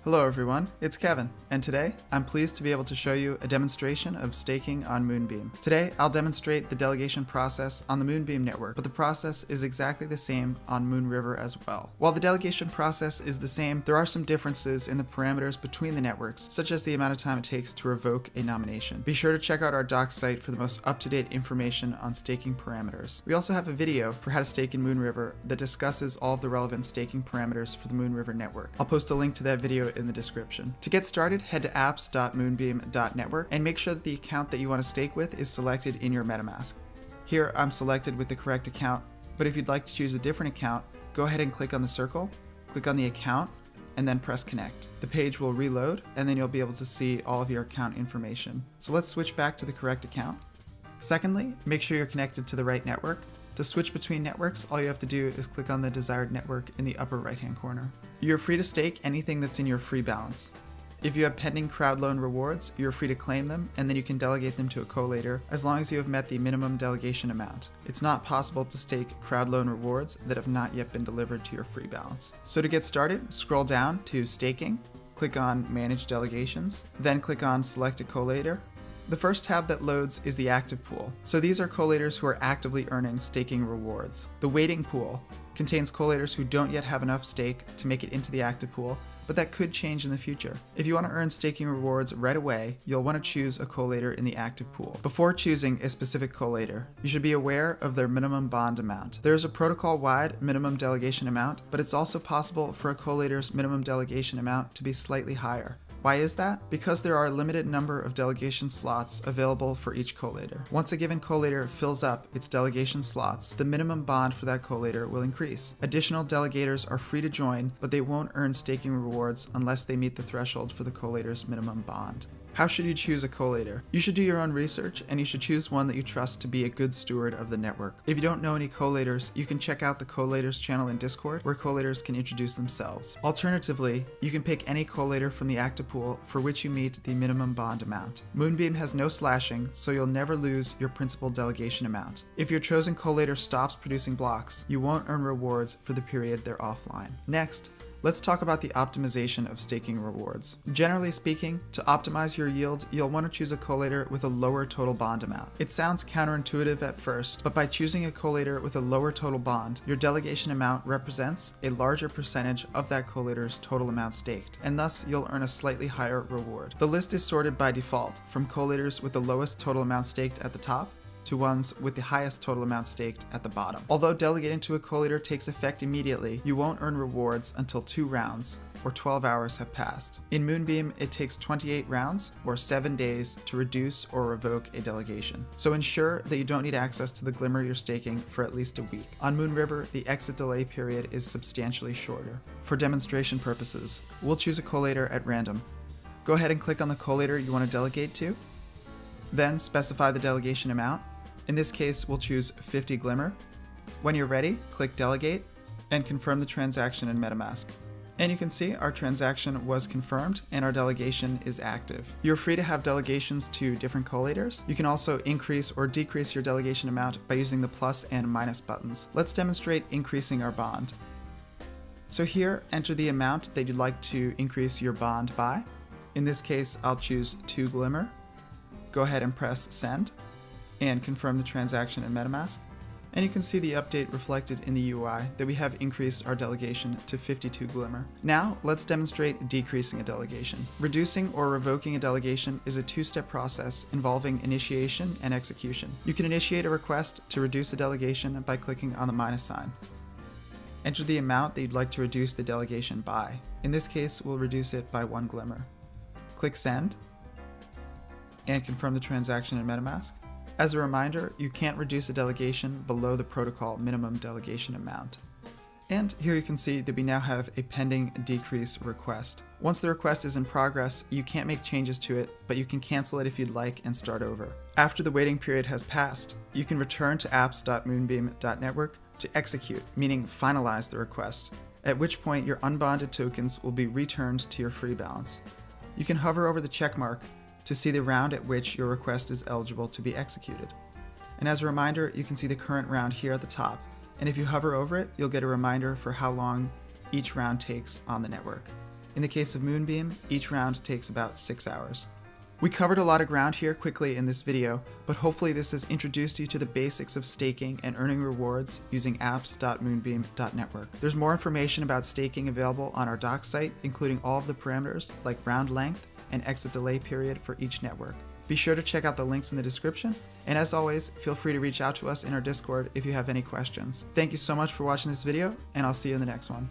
Hello everyone, it's Kevin, and today I'm pleased to be able to show you a demonstration of staking on Moonbeam. Today I'll demonstrate the delegation process on the Moonbeam network, but the process is exactly the same on Moonriver as well. While the delegation process is the same, there are some differences in the parameters between the networks, such as the amount of time it takes to revoke a nomination. Be sure to check out our docs site for the most up-to-date information on staking parameters. We also have a video for how to stake in Moonriver that discusses all of the relevant staking parameters for the Moonriver network. I'll post a link to that video in the description. To get started, head to apps.moonbeam.network and make sure that the account that you want to stake with is selected in your MetaMask. Here I'm selected with the correct account, but if you'd like to choose a different account, go ahead and click on the circle, click on the account, and then press connect. The page will reload and then you'll be able to see all of your account information. So let's switch back to the correct account. Secondly, make sure you're connected to the right network. To switch between networks, all you have to do is click on the desired network in the upper right-hand corner. You're free to stake anything that's in your free balance. If you have pending crowd loan rewards, you're free to claim them, and then you can delegate them to a collator as long as you have met the minimum delegation amount. It's not possible to stake crowd loan rewards that have not yet been delivered to your free balance. So to get started, scroll down to Staking, click on Manage Delegations, then click on Select a Collator. The first tab that loads is the active pool. So these are collators who are actively earning staking rewards. The waiting pool contains collators who don't yet have enough stake to make it into the active pool, but that could change in the future. If you want to earn staking rewards right away, you'll want to choose a collator in the active pool. Before choosing a specific collator, you should be aware of their minimum bond amount. There is a protocol-wide minimum delegation amount, but it's also possible for a collator's minimum delegation amount to be slightly higher. Why is that? Because there are a limited number of delegation slots available for each collator. Once a given collator fills up its delegation slots, the minimum bond for that collator will increase. Additional delegators are free to join, but they won't earn staking rewards unless they meet the threshold for the collator's minimum bond. How should you choose a collator? You should do your own research, and you should choose one that you trust to be a good steward of the network. If you don't know any collators, you can check out the collators channel in Discord, where collators can introduce themselves. Alternatively, you can pick any collator from the active pool for which you meet the minimum bond amount. Moonbeam has no slashing, so you'll never lose your principal delegation amount. If your chosen collator stops producing blocks, you won't earn rewards for the period they're offline. Next, let's talk about the optimization of staking rewards. Generally speaking, to optimize your yield, you'll want to choose a collator with a lower total bond amount. It sounds counterintuitive at first, but by choosing a collator with a lower total bond, your delegation amount represents a larger percentage of that collator's total amount staked, and thus you'll earn a slightly higher reward. The list is sorted by default from collators with the lowest total amount staked at the top to ones with the highest total amount staked at the bottom. Although delegating to a collator takes effect immediately, you won't earn rewards until 2 rounds, or 12 hours have passed. In Moonbeam, it takes 28 rounds, or 7 days, to reduce or revoke a delegation. So ensure that you don't need access to the GLMR you're staking for at least a week. On Moonriver, the exit delay period is substantially shorter. For demonstration purposes, we'll choose a collator at random. Go ahead and click on the collator you want to delegate to, then specify the delegation amount. In this case, we'll choose 50 GLMR. When you're ready, click Delegate and confirm the transaction in MetaMask. And you can see our transaction was confirmed and our delegation is active. You're free to have delegations to different collators. You can also increase or decrease your delegation amount by using the plus and minus buttons. Let's demonstrate increasing our bond. So here, enter the amount that you'd like to increase your bond by. In this case, I'll choose 2 GLMR. Go ahead and press Send and confirm the transaction in MetaMask. And you can see the update reflected in the UI that we have increased our delegation to 52 GLMR. Now, let's demonstrate decreasing a delegation. Reducing or revoking a delegation is a 2-step process involving initiation and execution. You can initiate a request to reduce a delegation by clicking on the minus sign. Enter the amount that you'd like to reduce the delegation by. In this case, we'll reduce it by 1 GLMR. Click Send and confirm the transaction in MetaMask. As a reminder, you can't reduce a delegation below the protocol minimum delegation amount. And here you can see that we now have a pending decrease request. Once the request is in progress, you can't make changes to it, but you can cancel it if you'd like and start over. After the waiting period has passed, you can return to apps.moonbeam.network to execute, meaning finalize the request, at which point your unbonded tokens will be returned to your free balance. You can hover over the check mark to see the round at which your request is eligible to be executed. And as a reminder, you can see the current round here at the top, and if you hover over it, you'll get a reminder for how long each round takes on the network. In the case of Moonbeam, each round takes about 6 hours. We covered a lot of ground here quickly in this video, but hopefully this has introduced you to the basics of staking and earning rewards using apps.moonbeam.network. There's more information about staking available on our docs site, including all of the parameters like round length and exit delay period for each network. Be sure to check out the links in the description, and as always, feel free to reach out to us in our Discord if you have any questions. Thank you so much for watching this video, and I'll see you in the next one.